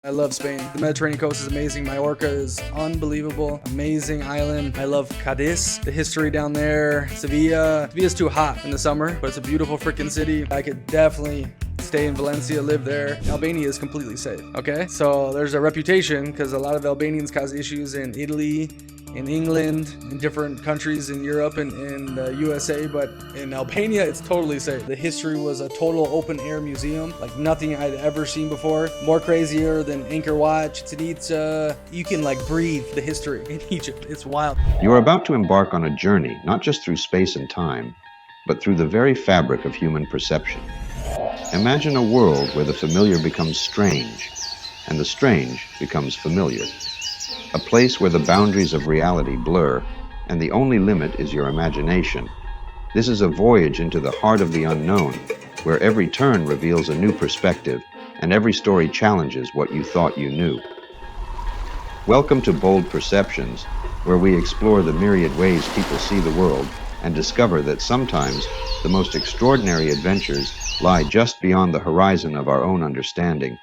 I love Spain. The Mediterranean coast is amazing. Mallorca is unbelievable. Amazing island. I love Cadiz. The history down there. Sevilla. Sevilla's too hot in the summer, but it's a beautiful freaking city. I could definitely stay in Valencia, live there. Albania is completely safe, okay? So there's a reputation because a lot of Albanians cause issues in Italy, in England, in different countries in Europe and in the USA, but in Albania, it's totally safe. The history was a total open air museum, like nothing I'd ever seen before. More crazier than Angkor Wat, Chichen Itza. You can like breathe the history in Egypt. It's wild. You are about to embark on a journey, not just through space and time, but through the very fabric of human perception. Imagine a world where the familiar becomes strange, and the strange becomes familiar. A place where the boundaries of reality blur, and the only limit is your imagination. This is a voyage into the heart of the unknown, where every turn reveals a new perspective, and every story challenges what you thought you knew. Welcome to Bold Perceptions, where we explore the myriad ways people see the world, and discover that sometimes the most extraordinary adventures lie just beyond the horizon of our own understanding.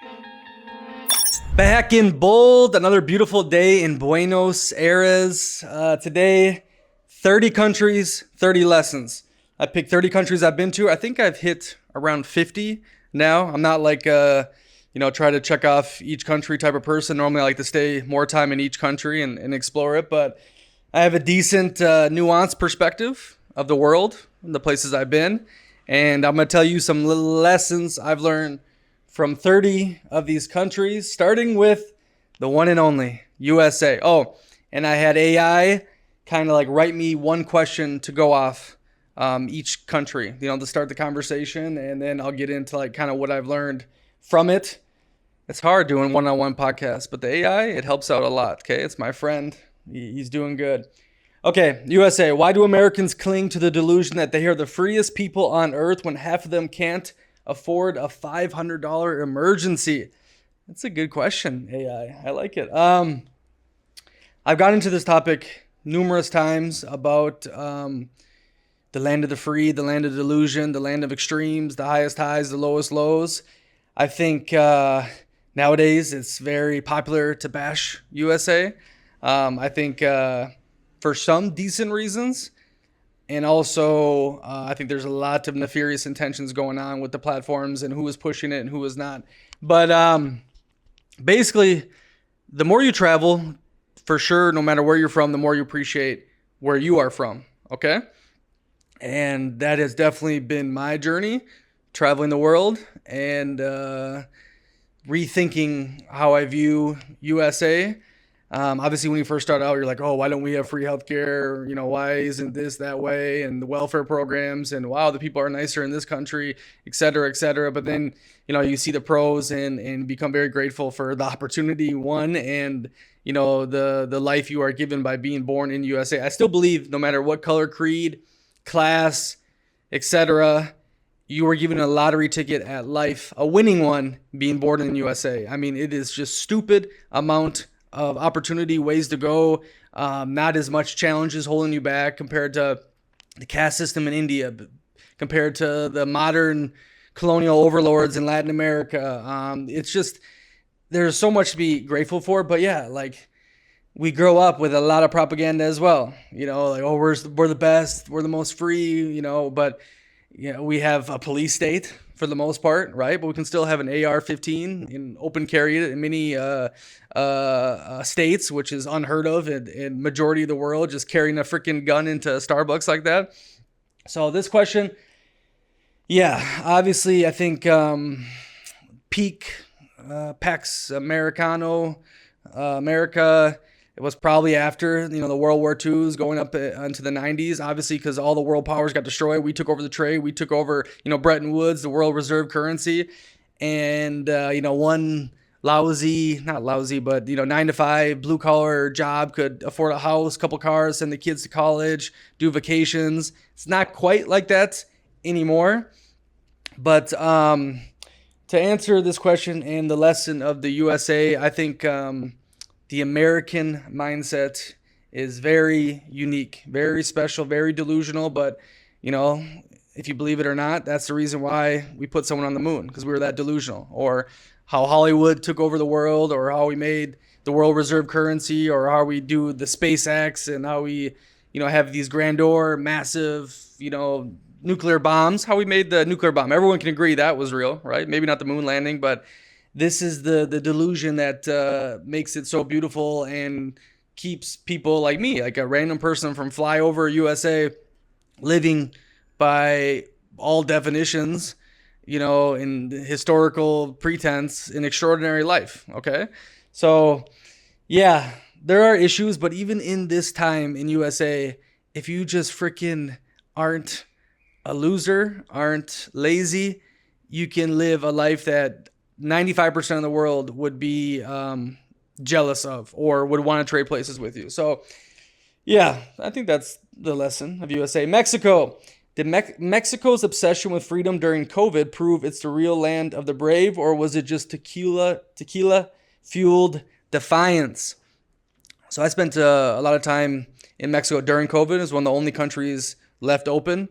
Back in Bold, another beautiful day in Buenos Aires. Today, 30 countries, 30 lessons. I picked 30 countries I've been to. I think I've hit around 50 now. I'm not like, try to check off each country type of person. Normally I like to stay more time in each country and explore it, but I have a decent nuanced perspective of the world and the places I've been. And I'm going to tell you some little lessons I've learned from 30 of these countries, starting with the one and only USA. Oh, and I had AI kind of like write me one question to go off each country, to start the conversation, and then I'll get into like kind of what I've learned from it. It's hard doing one-on-one podcasts, but the AI, it helps out a lot, okay? It's my friend. He's doing good. Okay, USA. Why do Americans cling to the delusion that they are the freest people on earth when half of them can't afford a $500 emergency? That's a good question, AI. I like it. I've got into this topic numerous times about the land of the free, the land of delusion, the land of extremes, the highest highs, the lowest lows. I think nowadays it's very popular to bash USA. I think for some decent reasons. And also, I think there's a lot of nefarious intentions going on with the platforms and who was pushing it and who was not. But basically, the more you travel, for sure, no matter where you're from, the more you appreciate where you are from, okay? And that has definitely been my journey, traveling the world and rethinking how I view USA. Obviously, when you first start out, you're like, oh, why don't we have free healthcare? Why isn't this that way? And the welfare programs, and wow, the people are nicer in this country, et cetera, et cetera. But then, you see the pros and become very grateful for the opportunity, one, and, the life you are given by being born in USA. I still believe no matter what color, creed, class, et cetera, you were given a lottery ticket at life, a winning one, being born in USA. I mean, it is just stupid amount of opportunity, ways to go, not as much challenges holding you back compared to the caste system in India, compared to the modern colonial overlords in Latin America. It's just, there's so much to be grateful for. But yeah, like we grow up with a lot of propaganda as well, like, oh, we're the best, we're the most free, but we have a police state for the most part, right? But we can still have an AR-15 in open carry in many states, which is unheard of in majority of the world, just carrying a freaking gun into Starbucks like that. So this question, yeah, obviously I think peak Pax Americano, America, it was probably after, the World War IIs going up into the 90s, obviously, because all the world powers got destroyed. We took over the trade. We took over, Bretton Woods, the world reserve currency. And, one lousy, not lousy, but, 9-to-5 blue collar job could afford a house, couple cars, send the kids to college, do vacations. It's not quite like that anymore. But to answer this question and the lesson of the USA, I think the American mindset is very unique, very special, very delusional. But, if you believe it or not, that's the reason why we put someone on the moon, because we were that delusional. Or how Hollywood took over the world, or how we made the world reserve currency, or how we do the SpaceX, and how we, have these grandeur, massive, nuclear bombs, how we made the nuclear bomb. Everyone can agree that was real, right? Maybe not the moon landing, but this is the delusion that makes it so beautiful and keeps people like me, like a random person from flyover USA, living by all definitions, in historical pretense, an extraordinary life. Okay. So yeah, there are issues, but even in this time in USA, if you just freaking aren't a loser, aren't lazy, you can live a life that 95% of the world would be jealous of, or would want to trade places with you. So yeah, I think that's the lesson of USA. Mexico. Did Mexico's obsession with freedom during COVID prove it's the real land of the brave, or was it just tequila fueled defiance? So I spent a lot of time in Mexico during COVID. It was one of the only countries left open,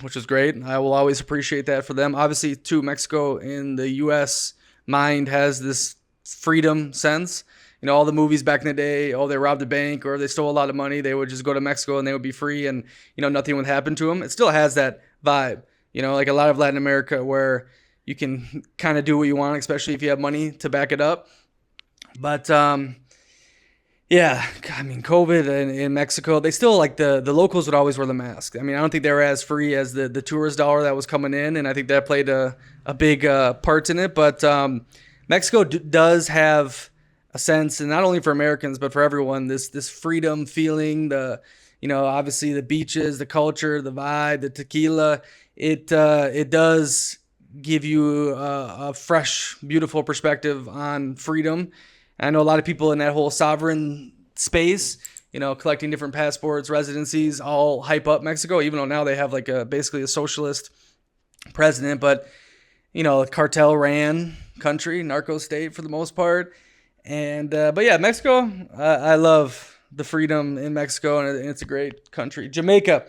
which was great. I will always appreciate that for them. Obviously, too, Mexico in the U.S. mind has this freedom sense. All the movies back in the day, they robbed a bank or they stole a lot of money, they would just go to Mexico and they would be free, and, nothing would happen to them. It still has that vibe, like a lot of Latin America, where you can kind of do what you want, especially if you have money to back it up. But, yeah, I mean, COVID in Mexico, they still, like, the locals would always wear the mask. I mean, I don't think they were as free as the tourist dollar that was coming in, and I think that played a big part in it. But Mexico does have a sense, and not only for Americans but for everyone, this freedom feeling, the obviously the beaches, the culture, the vibe, the tequila, it does give you a fresh, beautiful perspective on freedom. I know a lot of people in that whole sovereign space, collecting different passports, residencies, all hype up Mexico, even though now they have like basically a socialist president, but cartel ran country, narco state for the most part. And but yeah, Mexico, I love the freedom in Mexico, and it's a great country. Jamaica.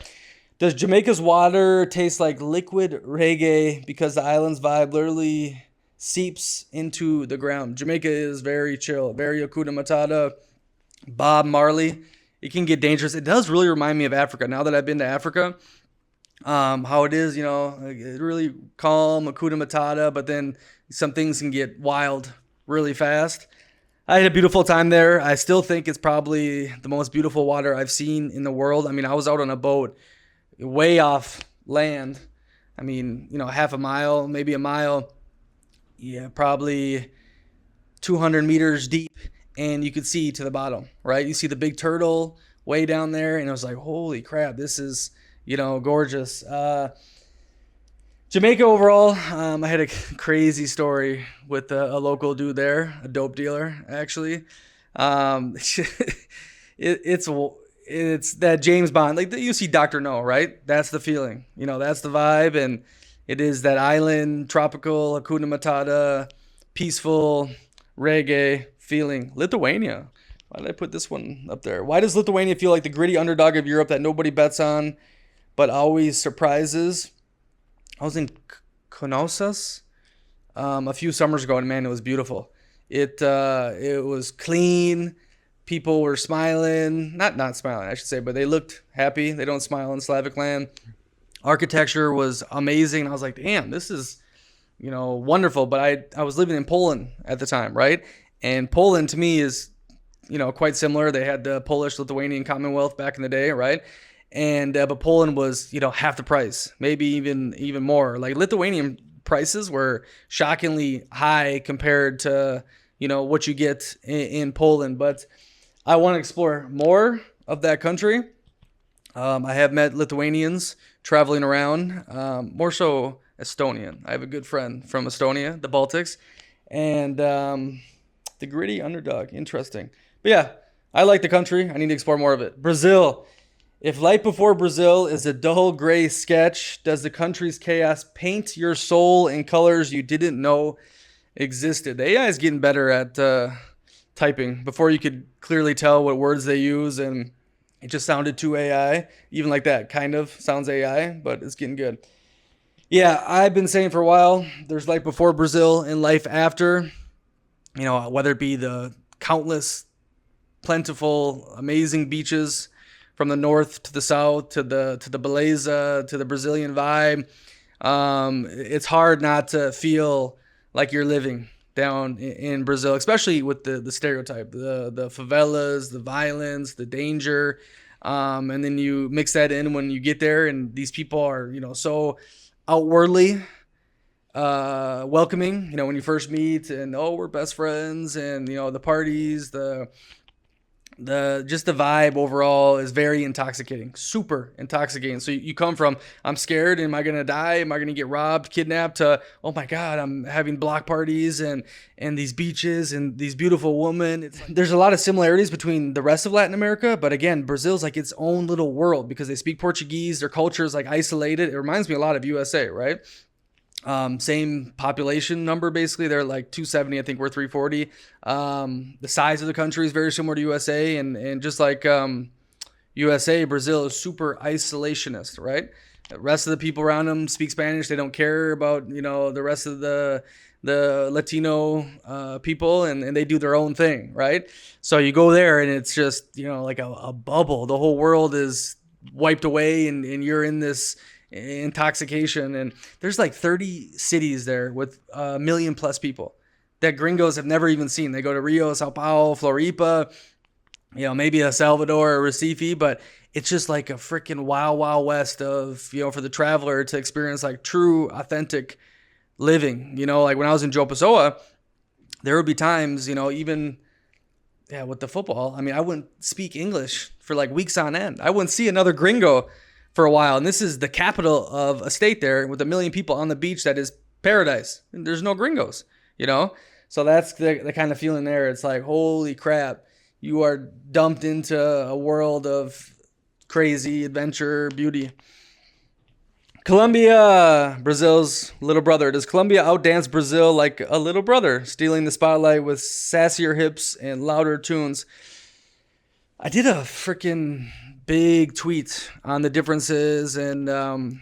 Does Jamaica's water taste like liquid reggae because the island's vibe literally seeps into the ground? Jamaica is very chill, very Hakuna Matata, Bob Marley. It can get dangerous. It does really remind me of Africa. Now that I've been to Africa, how it is, really calm, Hakuna Matata, but then some things can get wild really fast. I had a beautiful time there. I still think it's probably the most beautiful water I've seen in the world. I mean, I was out on a boat way off land. I mean, half a mile, maybe a mile. Yeah, probably 200 meters deep, and you could see to the bottom, right? You see the big turtle way down there, and I was like, holy crap, this is, gorgeous. Jamaica overall, I had a crazy story with a local dude there, a dope dealer, actually. It's that James Bond, like you see Dr. No, right? That's the feeling, that's the vibe, and it is that island, tropical, Hakuna Matata, peaceful, reggae feeling. Lithuania. Why did I put this one up there? Why does Lithuania feel like the gritty underdog of Europe that nobody bets on, but always surprises? I was in Kaunas a few summers ago, and man, it was beautiful. It was clean. People were smiling, not smiling, I should say, but they looked happy. They don't smile in Slavic land. Architecture was amazing. I was like, damn, this is, wonderful. But I was living in Poland at the time, right? And Poland to me is, quite similar. They had the Polish-Lithuanian Commonwealth back in the day, right? And but Poland was, half the price, maybe even more. Like Lithuanian prices were shockingly high compared to, what you get in Poland. But I want to explore more of that country. I have met Lithuanians traveling around, more so Estonian. I have a good friend from Estonia, the Baltics, and the gritty underdog. Interesting. But yeah, I like the country. I need to explore more of it. Brazil. If life before Brazil is a dull gray sketch, does the country's chaos paint your soul in colors you didn't know existed? The AI is getting better at typing. Before you could clearly tell what words they use, and it just sounded too AI. Even like that kind of sounds AI, but it's getting good. Yeah, I've been saying for a while, there's life before Brazil and life after. Whether it be the countless, plentiful, amazing beaches from the north to the south to the beleza to the Brazilian vibe. It's hard not to feel like you're living down in Brazil, especially with the stereotype, the favelas, the violence, the danger. And then you mix that in when you get there, and these people are, so outwardly welcoming, when you first meet, and we're best friends, and the parties, the just the vibe overall is very intoxicating, super intoxicating. So you come from, I'm scared, am I gonna die, am I gonna get robbed, kidnapped, to, oh my god, I'm having block parties and these beaches and these beautiful women. There's a lot of similarities between the rest of Latin America, but again, Brazil's like its own little world because they speak Portuguese, their culture is like isolated. It reminds me a lot of USA, right? Same population number, basically. They're like 270, I think we're 340. The size of the country is very similar to USA, and just like USA, Brazil is super isolationist, right? The rest of the people around them speak Spanish. They don't care about the rest of the Latino people, and they do their own thing, right? So you go there and it's just like a bubble. The whole world is wiped away, and you're in this intoxication. And there's like 30 cities there with 1 million plus people that gringos have never even seen. They go to Rio, Sao Paulo, Floripa, maybe a Salvador or Recife, but it's just like a freaking wild west of, for the traveler to experience like true, authentic living. Like when I was in João Pessoa, there would be times, even with the football, I wouldn't speak English for like weeks on end. I wouldn't see another gringo for a while. And this is the capital of a state there with 1 million people on the beach that is paradise. And there's no gringos, So that's the kind of feeling there. It's like, holy crap, you are dumped into a world of crazy adventure, beauty. Colombia, Brazil's little brother. Does Colombia outdance Brazil like a little brother, stealing the spotlight with sassier hips and louder tunes? I did a freaking big tweet on the differences and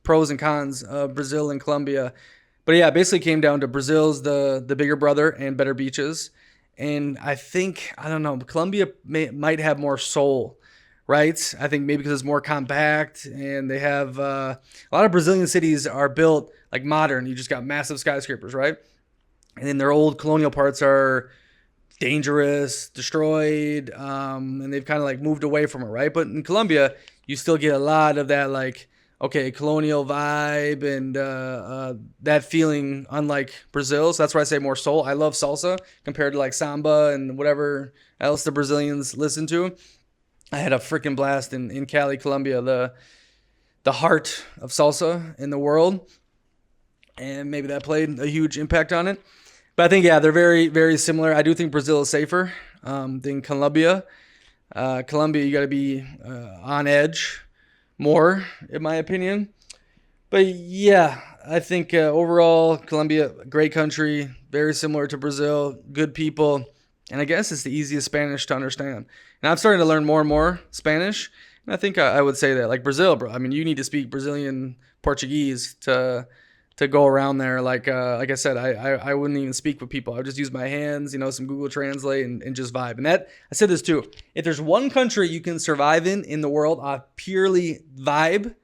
pros and cons of Brazil and Colombia. But yeah, it basically came down to Brazil's the bigger brother and better beaches. And I think, I don't know, Colombia might have more soul, right? I think maybe because it's more compact, and they have a lot of Brazilian cities are built like modern. You just got massive skyscrapers, right? And then their old colonial parts are dangerous, destroyed, and they've kind of like moved away from it, right? But in Colombia, you still get a lot of that like, okay, colonial vibe and that feeling, unlike Brazil. So that's why I say more soul. I love salsa compared to like samba and whatever else the Brazilians listen to. I had a freaking blast in Cali, Colombia, the heart of salsa in the world. And maybe that played a huge impact on it. But I think, yeah, they're very, very similar. I do think Brazil is safer than Colombia. Colombia, you got to be on edge more, in my opinion. But yeah, I think overall, Colombia, great country, very similar to Brazil, good people. And I guess it's the easiest Spanish to understand. And I'm starting to learn more and more Spanish. And I think I would say that, like Brazil, bro. You need to speak Brazilian Portuguese to go around there. Like I said, I wouldn't even speak with people. I would just use my hands, some Google Translate and just vibe. And that, I said this too, if there's one country you can survive in the world purely vibe,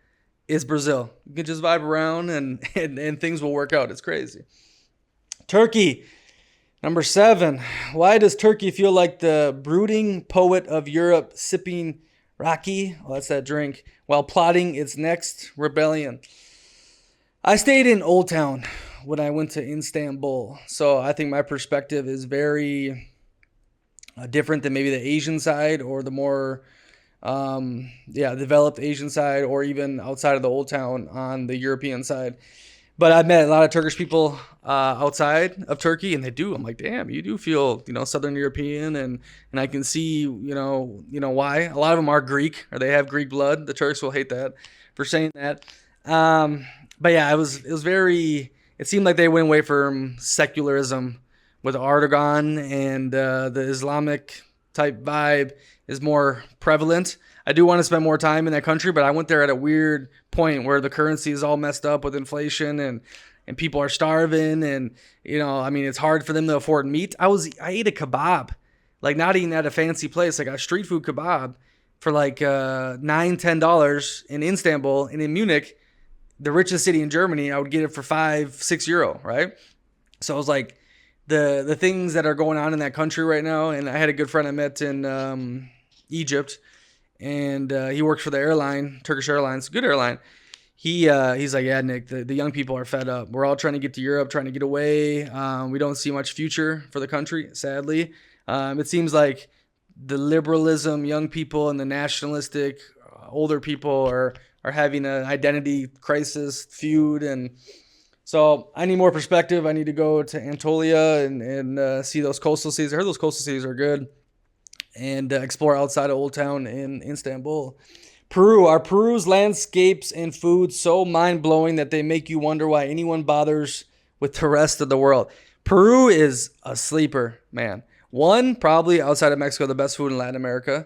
is Brazil. You can just vibe around and things will work out. It's crazy. Turkey, number 7. Why does Turkey feel like the brooding poet of Europe sipping raki, that's that drink, while plotting its next rebellion? I stayed in Old Town when I went to Istanbul, so I think my perspective is very different than maybe the Asian side or the more developed Asian side, or even outside of the Old Town on the European side. But I've met a lot of Turkish people outside of Turkey, and they do. I'm like, damn, you do feel, Southern European, and I can see, why. A lot of them are Greek, or they have Greek blood. The Turks will hate that for saying that. But yeah, it was very. It seemed like they went away from secularism with Erdogan and the Islamic type vibe. is more prevalent. I do want to spend more time in that country, but I went there at a weird point where the currency is all messed up with inflation and people are starving, and I mean, it's hard for them to afford meat. I ate a kebab, like not eating at a fancy place, like a street food kebab for like $9-10 in Istanbul, and in Munich, the richest city in Germany, I would get it for €5-6, right? So I was like, the things that are going on in that country right now, and I had a good friend I met in Egypt, and he works for the airline, Turkish Airlines, good airline. He's like, yeah, Nick, the young people are fed up. We're all trying to get to Europe, trying to get away. We don't see much future for the country, sadly. It seems like the liberalism, young people, and the nationalistic older people are having an identity crisis, feud, and so I need more perspective. I need to go to Anatolia and see those coastal cities. I heard those coastal cities are good, and explore outside of Old Town in Istanbul. Peru. Are Peru's landscapes and food so mind-blowing that they make you wonder why anyone bothers with the rest of the world? Peru is a sleeper, man. One, probably outside of Mexico, the best food in Latin America.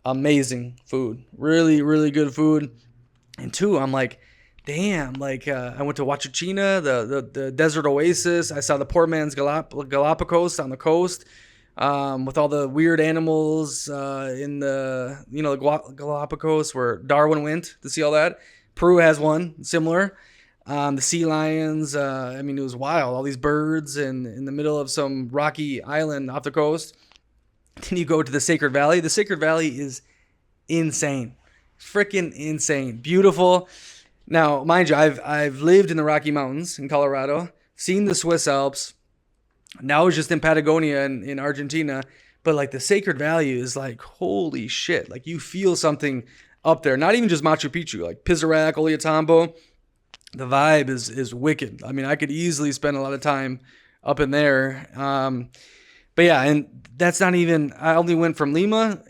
Amazing food. Really, really good food. And two, I'm like, damn, like I went to Huachachina, the desert oasis. I saw the poor man's Galapagos on the coast. With all the weird animals in the Galapagos where Darwin went to see all that. Peru has one similar. The sea lions. I mean, it was wild. All these birds in the middle of some rocky island off the coast. Then you go to the Sacred Valley. The Sacred Valley is insane, freaking insane, beautiful. Now, mind you, I've lived in the Rocky Mountains in Colorado, seen the Swiss Alps. Now I was just in Patagonia in Argentina, but like the Sacred Valley is like, holy shit. Like you feel something up there. Not even just Machu Picchu, like Pizarrac, Ollantaytambo. The vibe is wicked. I mean, I could easily spend a lot of time up in there. But yeah, and that's not even, I only went from Lima,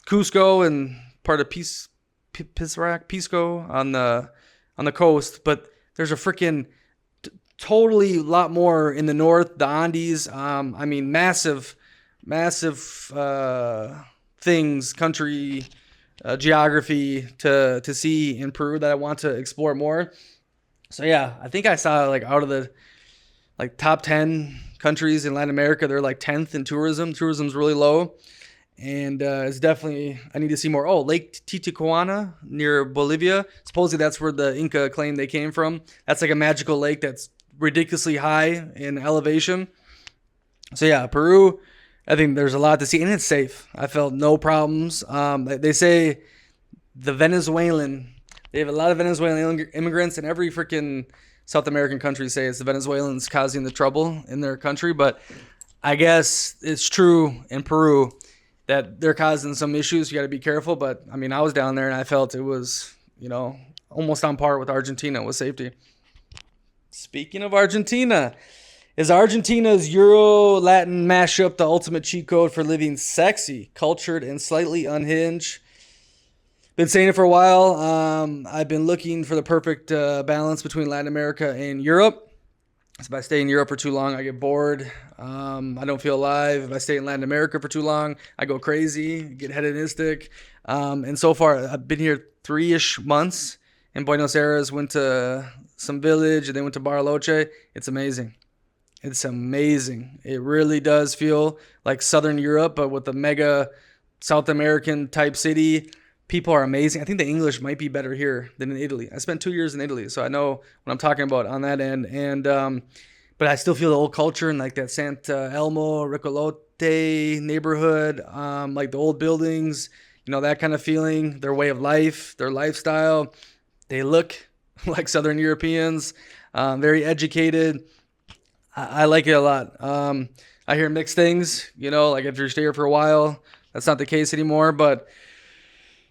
Cusco, and part of Pizarrac, Pisco on the coast. But there's a freaking totally lot more in the north, the Andes. I mean, massive things, country, geography to see in Peru that I want to explore more. So yeah, I think I saw like out of the like top 10 countries in Latin America, they're like 10th in tourism. Tourism's really low. And it's definitely, I need to see more. Oh, Lake Titicaca near Bolivia. Supposedly that's where the Inca claim they came from. That's like a magical lake that's ridiculously high in elevation. So yeah, Peru, I think there's a lot to see, and it's safe. I felt no problems. They say they have a lot of Venezuelan immigrants, and every freaking South American country say it's the Venezuelans causing the trouble in their country. But I guess it's true in Peru that they're causing some issues. You got to be careful. But I mean, I was down there and I felt it was, almost on par with Argentina with safety. Speaking of Argentina, is Argentina's Euro-Latin mashup the ultimate cheat code for living sexy, cultured, and slightly unhinged? Been saying it for a while. I've been looking for the perfect balance between Latin America and Europe. So if I stay in Europe for too long, I get bored. I don't feel alive. If I stay in Latin America for too long, I go crazy, get hedonistic. And so far, I've been here 3-ish months in Buenos Aires, went to some village, and then went to Bariloche. It's amazing. It's amazing. It really does feel like Southern Europe, but with a mega South American type city. People are amazing. I think the English might be better here than in Italy. I spent 2 years in Italy, so I know what I'm talking about on that end. And but I still feel the old culture and like that Sant'Elmo, Ricolote neighborhood, like the old buildings, that kind of feeling, their way of life, their lifestyle. They look like Southern Europeans, very educated. I like it a lot. I hear mixed things, like if you stay here for a while, that's not the case anymore. But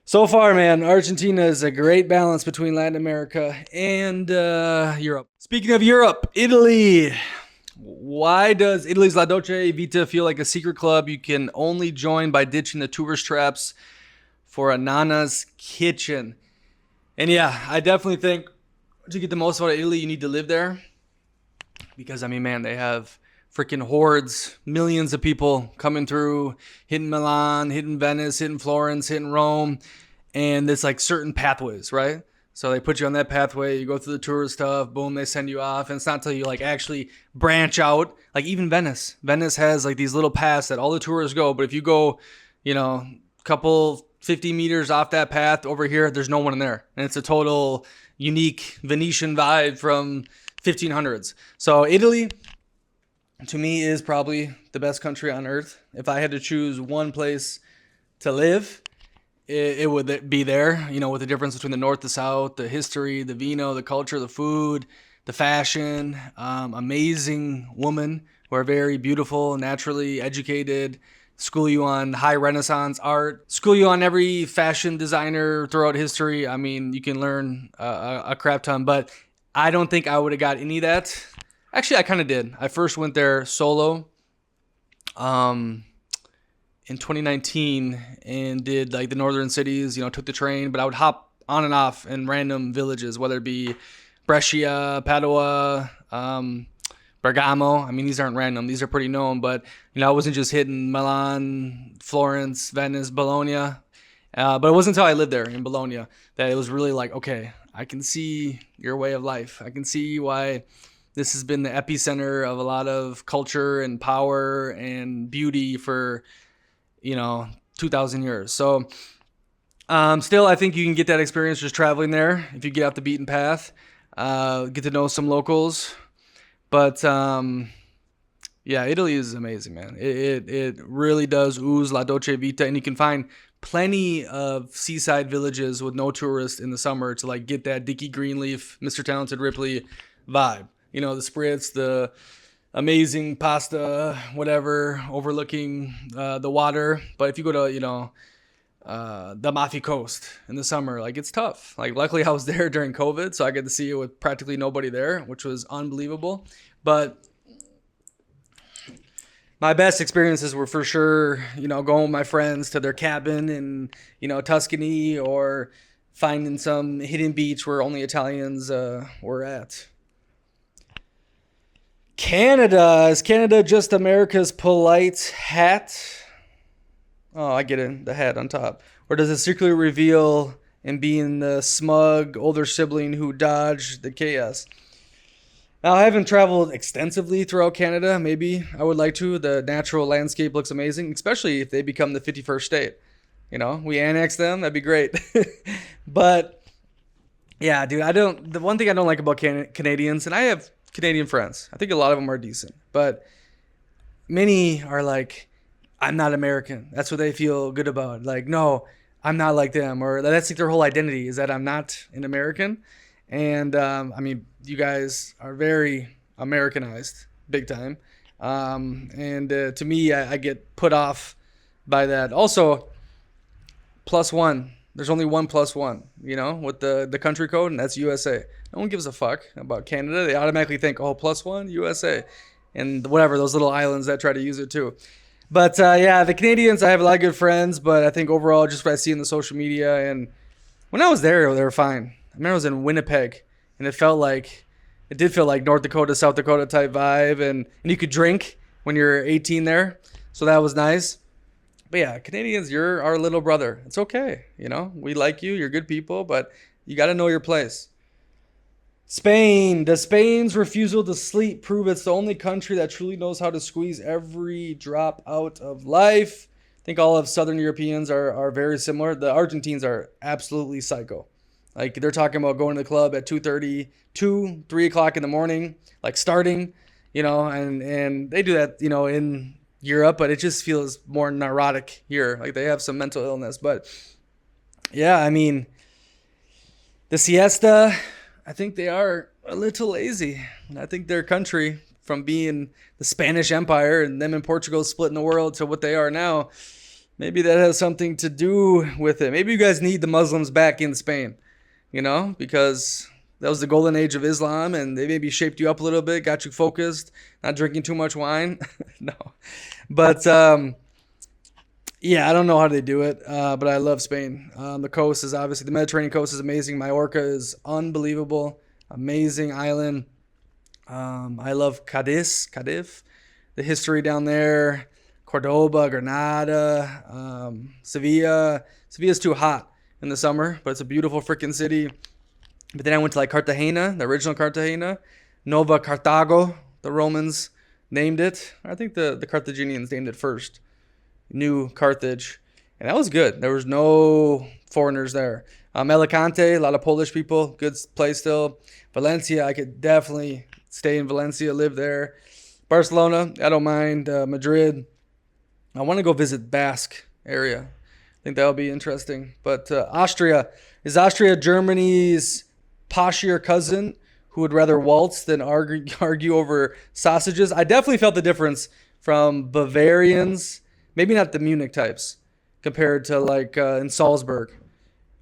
so far, man, Argentina is a great balance between Latin America and Europe. Speaking of Europe, Italy. Why does Italy's La Dolce Vita feel like a secret club you can only join by ditching the tourist traps for a Nana's kitchen? And yeah, I definitely think to get the most out of Italy, you need to live there. Because, I mean, man, they have freaking hordes, millions of people coming through, hitting Milan, hitting Venice, hitting Florence, hitting Rome, and there's like certain pathways, right? So they put you on that pathway, you go through the tourist stuff, boom, they send you off, and it's not until you like actually branch out, like even Venice. Venice has like these little paths that all the tourists go, but if you go, a couple 50 meters off that path over here, there's no one in there. And it's a total unique Venetian vibe from 1500s. So Italy, to me, is probably the best country on earth. If I had to choose one place to live, it would be there, with the difference between the north, the south, the history, the vino, the culture, the food, the fashion, amazing women who are very beautiful, naturally educated, school you on high Renaissance art, school you on every fashion designer throughout history. I mean, you can learn a crap ton, but I don't think I would have got any of that. Actually, I kind of did. I first went there solo in 2019 and did like the northern cities, took the train, but I would hop on and off in random villages, whether it be Brescia, Padua, Bergamo. I mean, these aren't random. These are pretty known, but, I wasn't just hitting Milan, Florence, Venice, Bologna. But it wasn't until I lived there in Bologna that it was really like, okay, I can see your way of life. I can see why this has been the epicenter of a lot of culture and power and beauty for, 2,000 years. So still, I think you can get that experience just traveling there if you get off the beaten path, get to know some locals. But Italy is amazing, man. It really does ooze la dolce vita, and you can find plenty of seaside villages with no tourists in the summer to like get that Dickie Greenleaf, Mr. Talented Ripley vibe. The spritz, the amazing pasta, whatever, overlooking the water. But if you go to, the Amalfi Coast in the summer, like it's tough. Like luckily I was there during COVID, so I get to see it with practically nobody there, which was unbelievable. But my best experiences were for sure, going with my friends to their cabin in, Tuscany, or finding some hidden beach where only Italians were at. Canada. Is Canada just America's polite hat? Oh, I get it. The hat on top. Or does it secretly reveal in being the smug older sibling who dodged the chaos? Now, I haven't traveled extensively throughout Canada. Maybe I would like to. The natural landscape looks amazing, especially if they become the 51st state. We annex them. That'd be great. But yeah, dude, the one thing I don't like about Canadians, and I have Canadian friends. I think a lot of them are decent, but many are like, I'm not American. That's what they feel good about. Like, no, I'm not like them. Or that's like their whole identity is that I'm not an American. And I mean, you guys are very Americanized, big time. And to me, I get put off by that. Also, +1. There's only one +1, with the country code, and that's USA. No one gives a fuck about Canada. They automatically think, oh, +1, USA. And whatever, those little islands that try to use it too. But the Canadians, I have a lot of good friends, but I think overall, just what I see in the social media, and when I was there, they were fine. I remember I was in Winnipeg, and it did feel like North Dakota, South Dakota type vibe, and you could drink when you're 18 there, so that was nice. But yeah, Canadians, you're our little brother. It's okay, we like you, you're good people, but you got to know your place. Spain. Does Spain's refusal to sleep prove it's the only country that truly knows how to squeeze every drop out of life? I think all of Southern Europeans are very similar. The Argentines are absolutely psycho. Like they're talking about going to the club at 2:30, 3 o'clock in the morning, like starting, and they do that, in Europe, but it just feels more neurotic here. Like they have some mental illness. But yeah, I mean, the siesta, I think they are a little lazy. And I think their country, from being the Spanish Empire and them in Portugal splitting the world to what they are now, maybe that has something to do with it. Maybe you guys need the Muslims back in Spain, because that was the golden age of Islam, and they maybe shaped you up a little bit, got you focused, not drinking too much wine. No. But, I don't know how they do it, but I love Spain. The coast is obviously, the Mediterranean coast is amazing. Mallorca is unbelievable, amazing island. I love Cadiz. the history down there. Cordoba, Granada, Sevilla. Sevilla's too hot in the summer, but it's a beautiful freaking city. But then I went to like Cartagena, the original Cartagena. Nova Carthago, the Romans named it. I think the Carthaginians named it first. New Carthage. And that was good. There was no foreigners there. Alicante, a lot of Polish people. Good place still. Valencia, I could definitely stay in Valencia, live there. Barcelona, I don't mind. Madrid. I want to go visit Basque area. I think that would be interesting. But Austria. Is Austria Germany's poshier cousin who would rather waltz than argue over sausages? I definitely felt the difference from Bavarians, maybe not the Munich types, compared to like in Salzburg.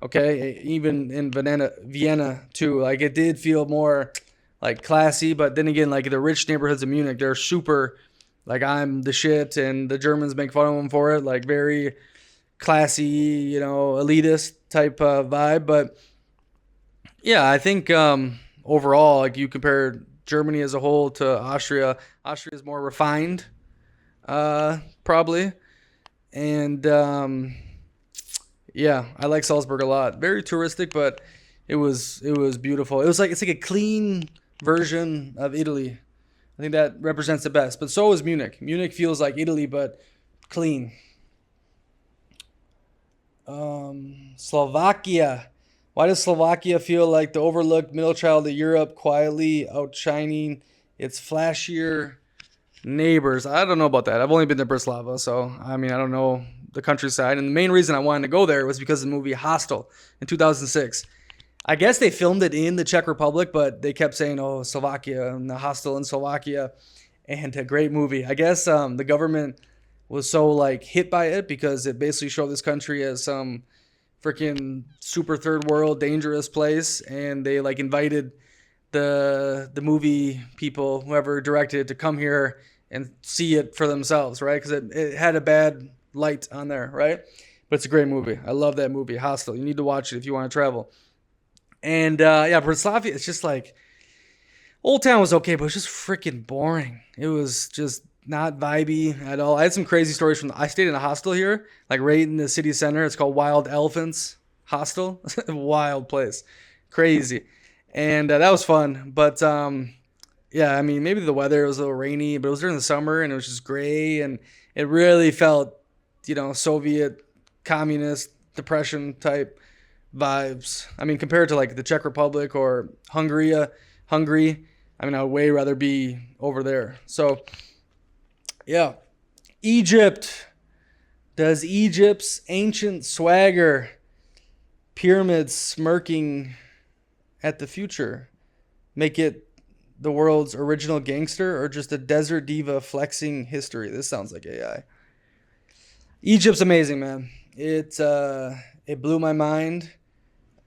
Okay, even in Vienna too. Like it did feel more like classy, but then again, like the rich neighborhoods of Munich, they're super like I'm the shit, and the Germans make fun of them for it. Like very classy, you know, elitist type vibe. But yeah, I think overall, like you compare Germany as a whole to Austria, Austria is more refined, probably, and yeah, I like Salzburg a lot. Very touristic, but it was beautiful. It's like a clean version of Italy. I think that represents the best. But so is Munich. Munich feels like Italy, but clean. Slovakia. Why does Slovakia feel like the overlooked middle child of Europe, quietly outshining its flashier neighbors? I don't know about that. I've only been to Bratislava, so I mean I don't know the countryside. And the main reason I wanted to go there was because of the movie Hostel in 2006. I guess they filmed it in the Czech Republic, but they kept saying, "Oh, Slovakia and the Hostel in Slovakia," and a great movie. I guess the government was so like hit by it because it basically showed this country as some freaking super third world dangerous place, and they like invited the movie people, whoever directed it, to come here and see it for themselves, right? Because it had a bad light on there, right? But it's a great movie. I love that movie, Hostel. You need to watch it if you want to travel. And yeah, Bratislava, it's just like Old Town was okay, but it was just freaking boring. It was just not vibey at all. I had some crazy stories I stayed in a hostel here, like right in the city center. It's called Wild Elephants Hostel. Wild place. Crazy. And that was fun. But yeah, I mean, maybe the weather was a little rainy, but it was during the summer and it was just gray. And it really felt, you know, Soviet, communist, depression type vibes. I mean, compared to like the Czech Republic or Hungary, I mean, I would way rather be over there. So, yeah. Egypt. Does Egypt's ancient swagger, pyramids smirking at the future, make it the world's original gangster, or just a desert diva flexing history? This sounds like AI. Egypt's amazing, man. It blew my mind.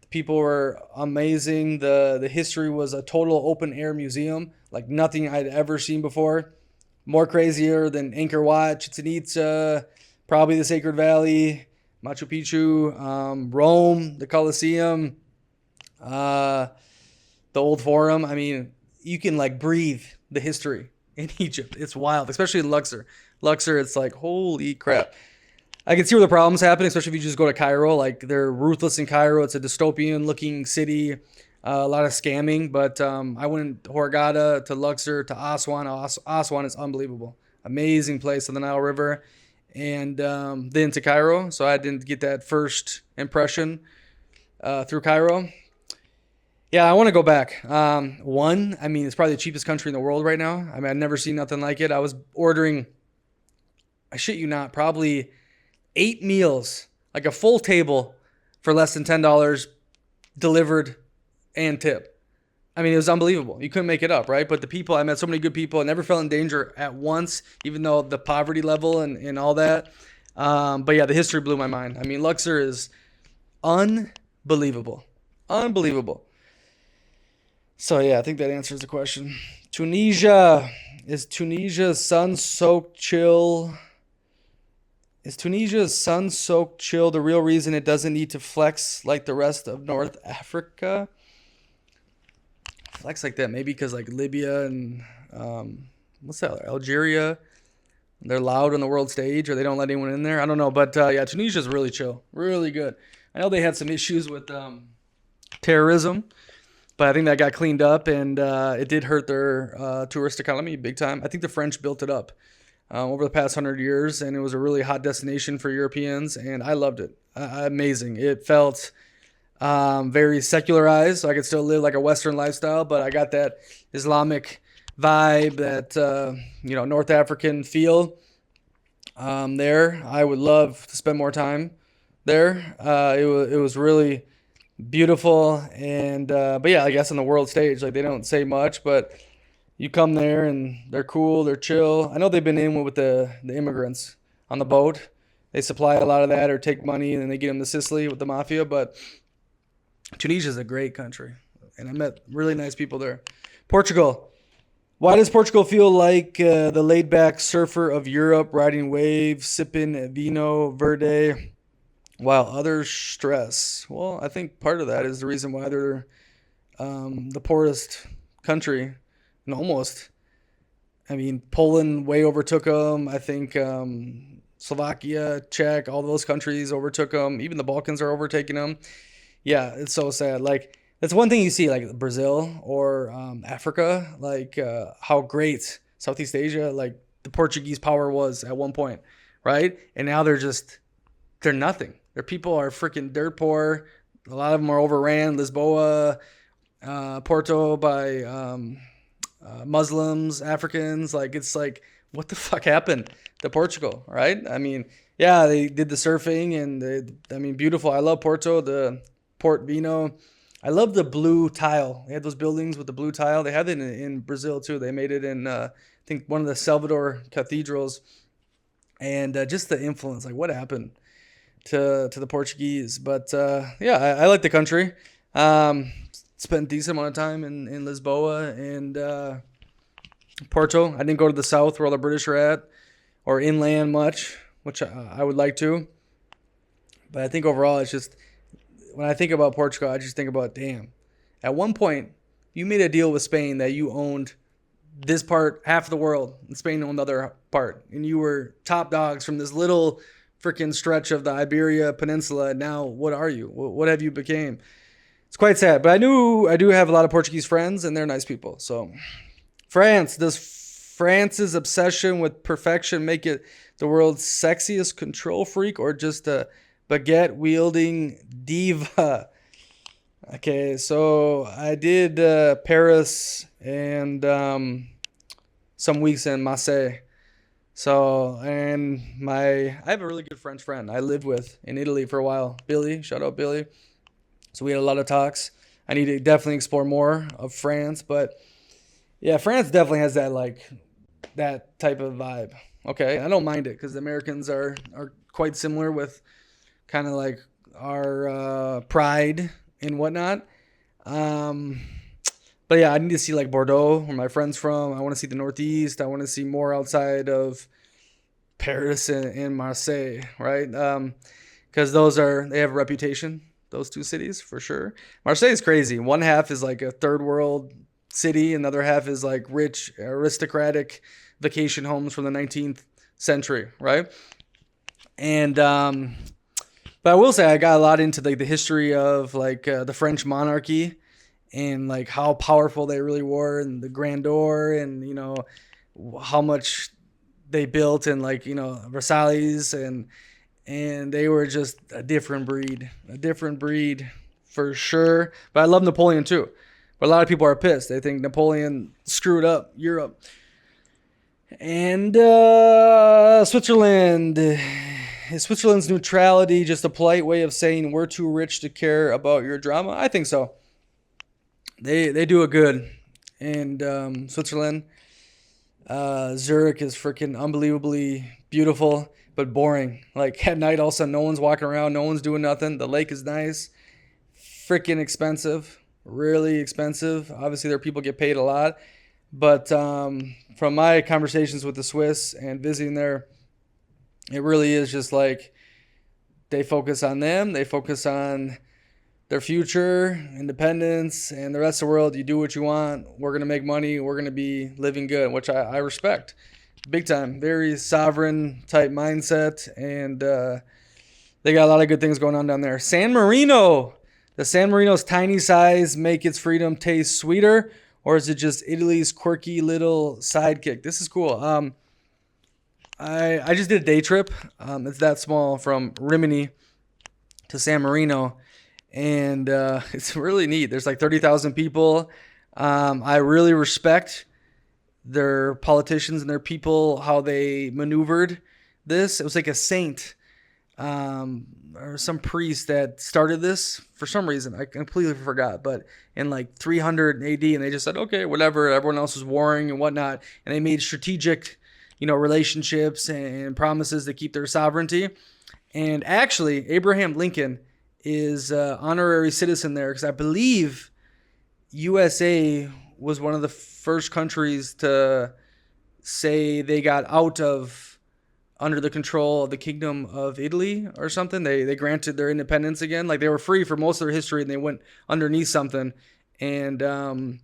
The people were amazing. The history was a total open air museum, like nothing I'd ever seen before. More crazier than Angkor Wat, Chichen Itza, probably the Sacred Valley, Machu Picchu, Rome, the Colosseum, the Old Forum. I mean, you can like breathe the history in Egypt. It's wild, especially in Luxor. Luxor, it's like, holy crap. I can see where the problems happen, especially if you just go to Cairo. Like, they're ruthless in Cairo. It's a dystopian-looking city, a lot of scamming. But I went to Hurghada, to Luxor, to Aswan. Aswan is unbelievable. Amazing place on the Nile River. And then to Cairo. So I didn't get that first impression through Cairo. Yeah, I want to go back. I mean, it's probably the cheapest country in the world right now. I mean, I've never seen nothing like it. I was ordering, I shit you not, probably 8 meals, like a full table for less than $10 delivered and tip. I mean, it was unbelievable. You couldn't make it up, right? But the people, I met so many good people. I never felt in danger at once, even though the poverty level and all that. But yeah, the history blew my mind. I mean, Luxor is unbelievable. Unbelievable. So yeah, I think that answers the question. Tunisia. Is Tunisia's sun-soaked chill the real reason it doesn't need to flex like the rest of North Africa? Flex like that, maybe because like Libya and what's that? Algeria They're loud on the world stage, or they don't let anyone in there. I don't know, but yeah, Tunisia's really chill, really good. I know they had some issues with terrorism, but I think that got cleaned up, and it did hurt their tourist economy big time. I think the French built it up over the past 100 years, and it was a really hot destination for Europeans, and I loved it. Amazing. It felt very secularized, so I could still live like a Western lifestyle, but I got that Islamic vibe, that North African feel there. I would love to spend more time there. It was really beautiful, and but yeah, I guess on the world stage, like, they don't say much, but you come there and they're cool, they're chill. I know they've been in with the immigrants on the boat. They supply a lot of that, or take money and then they get them to Sicily with the mafia. But Tunisia is a great country, and I met really nice people there. Portugal. Why does Portugal feel like the laid-back surfer of Europe, riding waves, sipping vino verde, while others stress? Well, I think part of that is the reason why they're the poorest country, and almost. I mean, Poland way overtook them. I think Slovakia, Czech, all those countries overtook them. Even the Balkans are overtaking them. Yeah, it's so sad. Like, that's one thing you see, like Brazil or Africa, like how great Southeast Asia, like the Portuguese power was at one point, right? And now they're nothing. Their people are freaking dirt poor. A lot of them are overran. Lisboa, Porto by Muslims, Africans. Like, it's like, what the fuck happened to Portugal, right? I mean, yeah, they did the surfing, and beautiful. I love Porto, the Port Vino. I love the blue tile. They had those buildings with the blue tile. They have it in Brazil too. They made it in, I think, one of the Salvador cathedrals. And just the influence, like, what happened to the Portuguese. But yeah, I like the country. Spent a decent amount of time in Lisboa and Porto. I didn't go to the south where all the British are at, or inland much, which I would like to. But I think overall, it's just, when I think about Portugal, I just think about, damn, at one point, you made a deal with Spain that you owned this part, half of the world, and Spain owned the other part. And you were top dogs from this little freaking stretch of the Iberia Peninsula. Now, what are you? What have you became? It's quite sad. But I do have a lot of Portuguese friends, and they're nice people. So, France. Does France's obsession with perfection make it the world's sexiest control freak, or just a baguette-wielding diva? Okay, so I did Paris and some weeks in Marseille. So, and I have a really good French friend I lived with in Italy for a while. Billy, shout out Billy. So we had a lot of talks. I need to definitely explore more of France, but yeah, France definitely has that, like, that type of vibe. Okay, I don't mind it, because the Americans are quite similar with kind of like our pride and whatnot. But yeah, I need to see like Bordeaux, where my friend's from. I want to see the Northeast. I want to see more outside of Paris and Marseille, right? Because they have a reputation, those two cities, for sure. Marseille is crazy. One half is like a third world city. Another half is like rich, aristocratic vacation homes from the 19th century, right? And but I will say I got a lot into like the history of like the French monarchy, and like how powerful they really were, and the grandeur, and how much they built, and like Versailles, and they were just a different breed for sure. But I love Napoleon too. But a lot of people are pissed. They think Napoleon screwed up Europe. And Switzerland. Is Switzerland's neutrality just a polite way of saying we're too rich to care about your drama? I think so. They do it good. And Switzerland, Zurich is freaking unbelievably beautiful, but boring. Like at night, all of a sudden, no one's walking around, no one's doing nothing. The lake is nice, freaking expensive, really expensive. Obviously, their people get paid a lot. But from my conversations with the Swiss and visiting there, it really is just like they focus on them. They focus on their future, independence, and the rest of the world. You do what you want. We're going to make money. We're going to be living good, which I respect. big time. Very sovereign type mindset, and they got a lot of good things going on down there. San Marino. Does San Marino's tiny size make its freedom taste sweeter, or is it just Italy's quirky little sidekick? This is cool. I just did a day trip. It's that small from Rimini to San Marino, and it's really neat. There's like 30,000 people. I really respect their politicians and their people, how they maneuvered this. It was like a saint or some priest that started this for some reason. I completely forgot, but in like 300 AD, and they just said, okay, whatever. Everyone else was warring and whatnot, and they made strategic, relationships and promises to keep their sovereignty. And actually, Abraham Lincoln is honorary citizen there because I believe USA was one of the first countries to say they got out of under the control of the Kingdom of Italy or something. They granted their independence again. Like they were free for most of their history and they went underneath something. And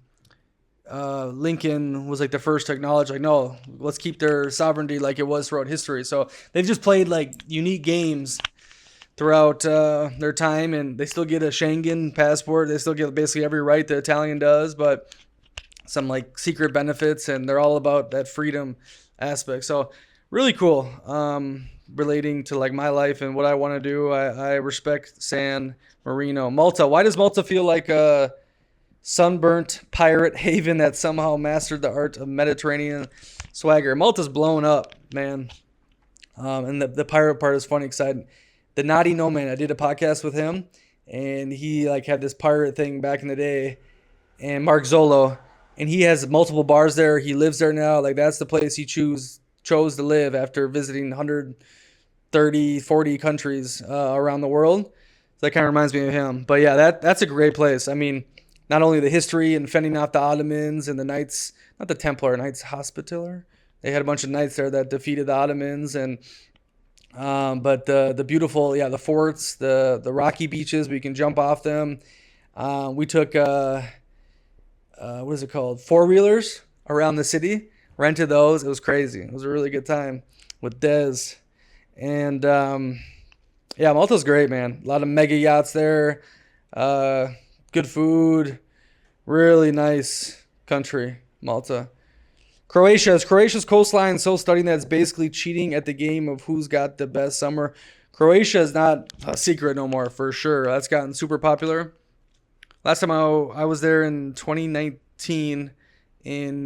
Lincoln was like the first to acknowledge, like, no, let's keep their sovereignty like it was throughout history. So they've just played like unique games throughout their time, and they still get a Schengen passport. They still get basically every right the Italian does, but some like secret benefits, and they're all about that freedom aspect. So really cool. Relating to like my life and what I want to do, I respect San Marino. Malta. Why does Malta feel like a sunburnt pirate haven that somehow mastered the art of Mediterranean swagger? Malta's blown up, man. And the pirate part is funny because the Naughty Nomad, I did a podcast with him, and he like had this pirate thing back in the day, and Mark Zolo, and he has multiple bars there. He lives there now. Like that's the place he chose to live after visiting 130, 40 countries around the world. So that kind of reminds me of him. But yeah, that's a great place. I mean, not only the history and fending off the Ottomans and the Knights, not the Templar, Knights Hospitaller. They had a bunch of knights there that defeated the Ottomans, and but the beautiful, the forts, the rocky beaches, we can jump off them. We took what is it called? 4-wheelers around the city. Rented those. It was crazy. It was a really good time with Dez. And Malta's great, man. A lot of mega yachts there. Good food. Really nice country, Malta. Croatia's coastline so stunning that it's basically cheating at the game of who's got the best summer. Croatia is not a secret no more, for sure. That's gotten super popular. Last time I was there in 2019 in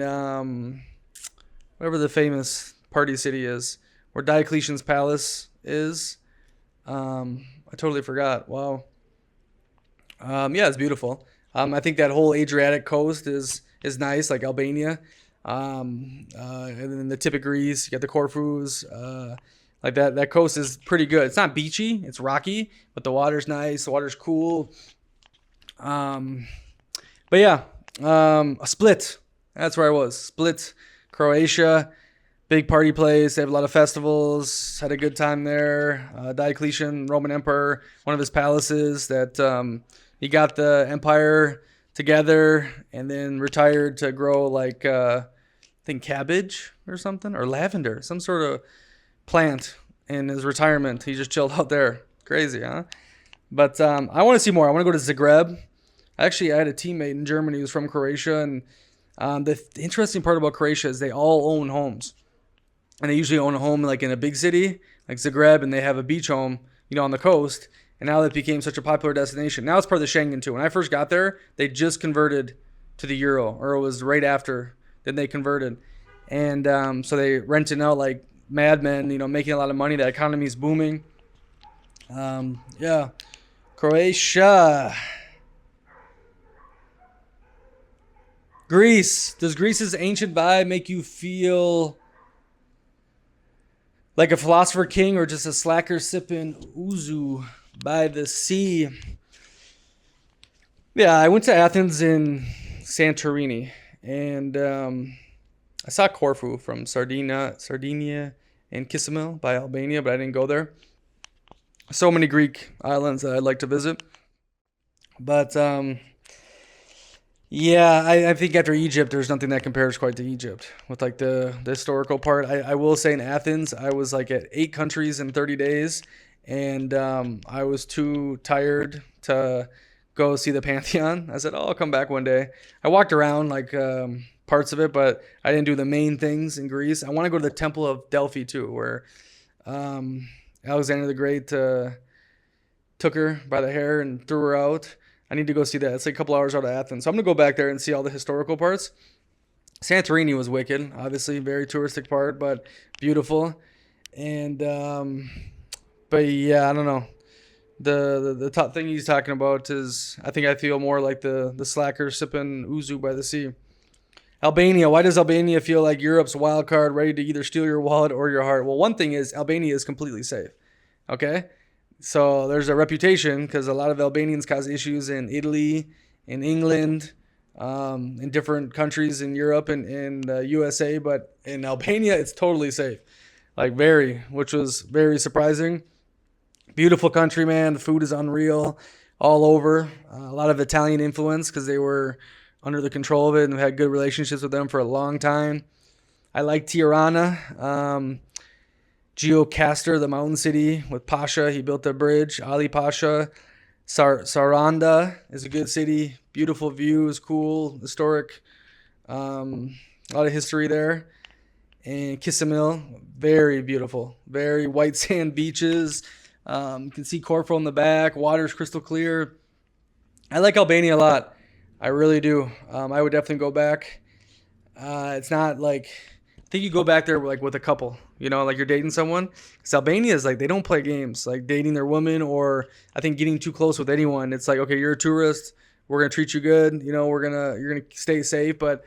whatever the famous party city is, where Diocletian's Palace is. I totally forgot. Wow. It's beautiful. I think that whole Adriatic coast is nice, like Albania. And then the tip of Greece, you got the Corfus, like that coast is pretty good. It's not beachy, it's rocky, but the water's nice, the water's cool. A Split, that's where I was. Split, Croatia, big party place. They have a lot of festivals. Had a good time there. Diocletian, Roman Emperor, one of his palaces that he got the empire together and then retired to grow like I think cabbage or something, or lavender, some sort of plant in his retirement. He just chilled out there. Crazy, huh? But I want to see more. I want to go to Zagreb. Actually, I had a teammate in Germany who's from Croatia, and the interesting part about Croatia is they all own homes. And they usually own a home like in a big city, like Zagreb, and they have a beach home, on the coast. And now that became such a popular destination. Now it's part of the Schengen too. When I first got there, they just converted to the euro, or it was right after. Then they converted. And so they rented out like madmen, making a lot of money. The economy's booming. Croatia. Greece. Does Greece's ancient vibe make you feel like a philosopher king or just a slacker sipping ouzo by the sea? Yeah, I went to Athens and Santorini, and I saw Corfu from Sardinia and Kisimil by Albania, but I didn't go there. So many Greek islands that I'd like to visit. But Yeah, I think after Egypt, there's nothing that compares quite to Egypt with like the historical part. I will say in Athens, I was like at 8 countries in 30 days, and I was too tired to go see the Pantheon. I said, "Oh, I'll come back one day." I walked around like parts of it, but I didn't do the main things in Greece. I want to go to the Temple of Delphi too, where um, Alexander the Great took her by the hair and threw her out. I need to go see that. It's like a couple hours out of Athens. So I'm going to go back there and see all the historical parts. Santorini was wicked, obviously, very touristic part, but beautiful. And, but yeah, I don't know. The top thing he's talking about is I think I feel more like the slacker sipping ouzo by the sea. Albania. Why does Albania feel like Europe's wild card, ready to either steal your wallet or your heart? Well, one thing is Albania is completely safe. Okay, so there's a reputation because a lot of Albanians cause issues in Italy, in England, in different countries in Europe and USA, but in Albania it's totally safe, like very, which was very surprising. Beautiful country, man. The food is unreal, all over. A lot of Italian influence because they were under the control of it and had good relationships with them for a long time. I like Tirana. Geocaster, the mountain city with Pasha. He built the bridge. Ali Pasha. Saranda is a good city. Beautiful views, cool, historic. A lot of history there. And Kissimmee, very beautiful. Very white sand beaches. You can see Corfu in the back. Water's crystal clear. I like Albania a lot. I really do. I would definitely go back. It's not like I think you go back there like with a couple, like you're dating someone. Because Albania is like they don't play games, like dating their woman or I think getting too close with anyone. It's like okay, you're a tourist, we're gonna treat you good, you're gonna stay safe. But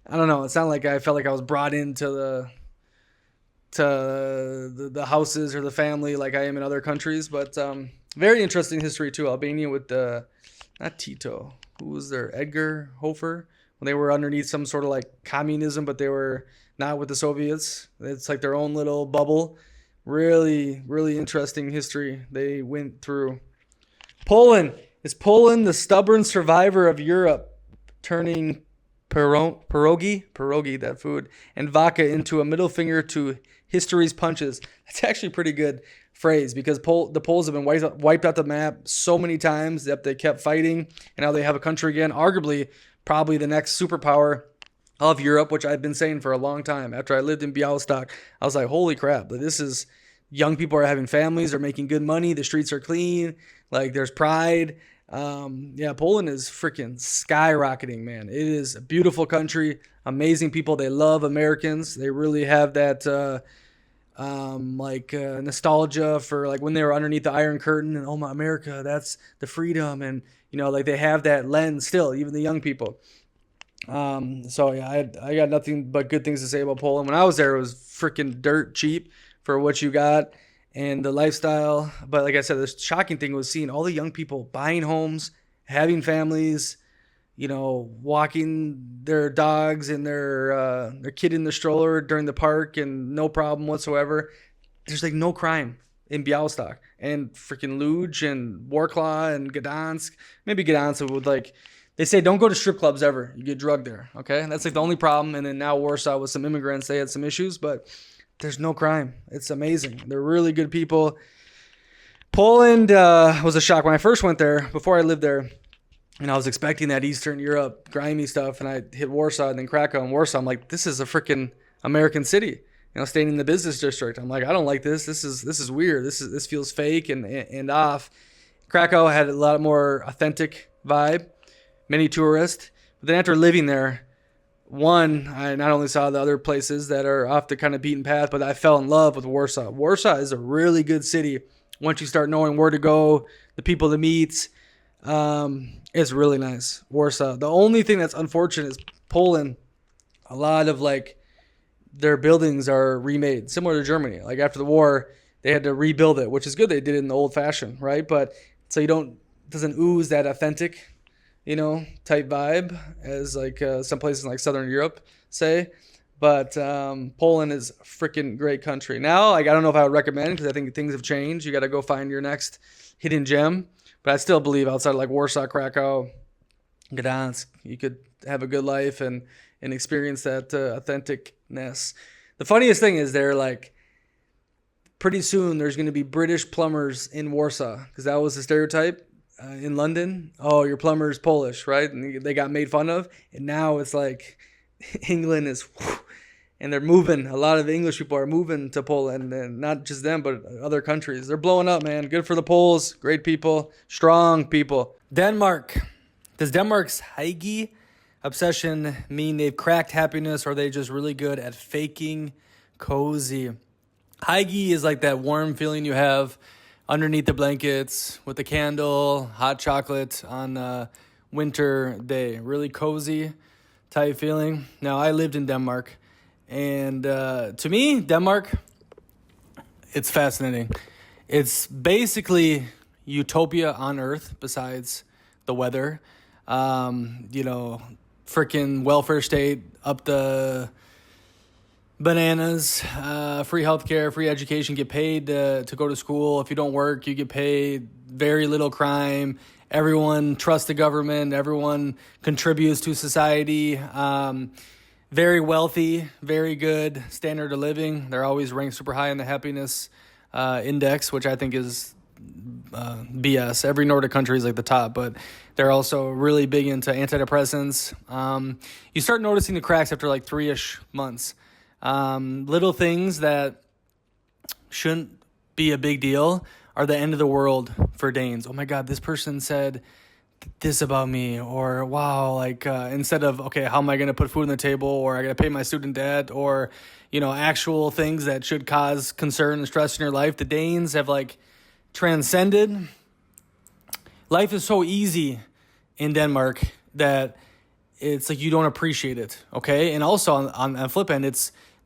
I don't know. It's not like I felt like I was brought into the houses or the family like I am in other countries. But very interesting history too. Albania with not Tito, who was there? Edgar Hofer when they were underneath some sort of like communism, but they were not with the Soviets. It's like their own little bubble. Really, really interesting history they went through. Poland. Is Poland the stubborn survivor of Europe, turning pierogi, that food, and vodka into a middle finger to history's punches? That's actually a pretty good phrase because the Poles have been wiped out the map so many times that they kept fighting, and now they have a country again, arguably probably the next superpower of Europe, which I've been saying for a long time. After I lived in Białystok, I was like, holy crap, this is young people are having families, they're making good money, the streets are clean, like there's pride. Yeah, Poland is freaking skyrocketing, man. It is a beautiful country, amazing people. They love Americans. They really have that nostalgia for like when they were underneath the Iron Curtain and oh my America, that's the freedom, and like they have that lens still, even the young people. So yeah, I got nothing but good things to say about Poland. When I was there, it was freaking dirt cheap for what you got and the lifestyle. But like I said, the shocking thing was seeing all the young people buying homes, having families, walking their dogs and their kid in the stroller during the park and no problem whatsoever. There's like no crime in Białystok and freaking Luge and Warklaw and Gdansk. Maybe Gdansk would like, they say don't go to strip clubs ever. You get drugged there. Okay. And that's like the only problem. And then now Warsaw with some immigrants, they had some issues, but there's no crime. It's amazing. They're really good people. Poland was a shock when I first went there, before I lived there. And I was expecting that Eastern Europe grimy stuff. And I hit Warsaw and then Krakow and Warsaw. I'm like, this is a freaking American city. Staying in the business district. I'm like, I don't like this. This is weird. This feels fake and off. Krakow had a lot more authentic vibe. Many tourists. But then after living there, I not only saw the other places that are off the kind of beaten path, but I fell in love with Warsaw. Warsaw is a really good city once you start knowing where to go, the people to meet. It's really nice. Warsaw. The only thing that's unfortunate is Poland. A lot of like their buildings are remade, similar to Germany. Like after the war, they had to rebuild it, which is good. They did it in the old fashioned, right? But so doesn't ooze that authentic, type vibe as like some places in like Southern Europe say. But Poland is a freaking great country. Now, like I don't know if I would recommend because I think things have changed. You got to go find your next hidden gem. But I still believe outside of like Warsaw, Krakow, Gdansk. You could have a good life and experience that authenticness. The funniest thing is they're like, pretty soon there's going to be British plumbers in Warsaw, because that was the stereotype in London. Oh, your plumber's Polish, right? And they got made fun of. And now it's like England is, and they're moving. A lot of the English people are moving to Poland, and not just them, but other countries. They're blowing up, man. Good for the Poles. Great people. Strong people. Denmark. Does Denmark's hygge obsession mean they've cracked happiness, or are they just really good at faking cozy? Hygge is like that warm feeling you have underneath the blankets with the candle, hot chocolate on a winter day. Really cozy type feeling. Now, I lived in Denmark, and to me, Denmark, it's fascinating. It's basically utopia on Earth besides the weather. Freaking welfare state up the bananas, free healthcare, free education, get paid to go to school. If you don't work, you get paid. Very little crime. Everyone trusts the government. Everyone contributes to society. Very wealthy, very good standard of living. They're always ranked super high in the happiness index, which I think is BS. Every Nordic country is like the top, but they're also really big into antidepressants. You start noticing the cracks after like 3-ish months. Little things that shouldn't be a big deal are the end of the world for Danes. Oh my God, this person said this about me, or wow, like instead of, okay, how am I going to put food on the table, or I got to pay my student debt, or, actual things that should cause concern and stress in your life. The Danes have like transcended. Life is so easy in Denmark that it's like you don't appreciate it, okay? And also on the flip end,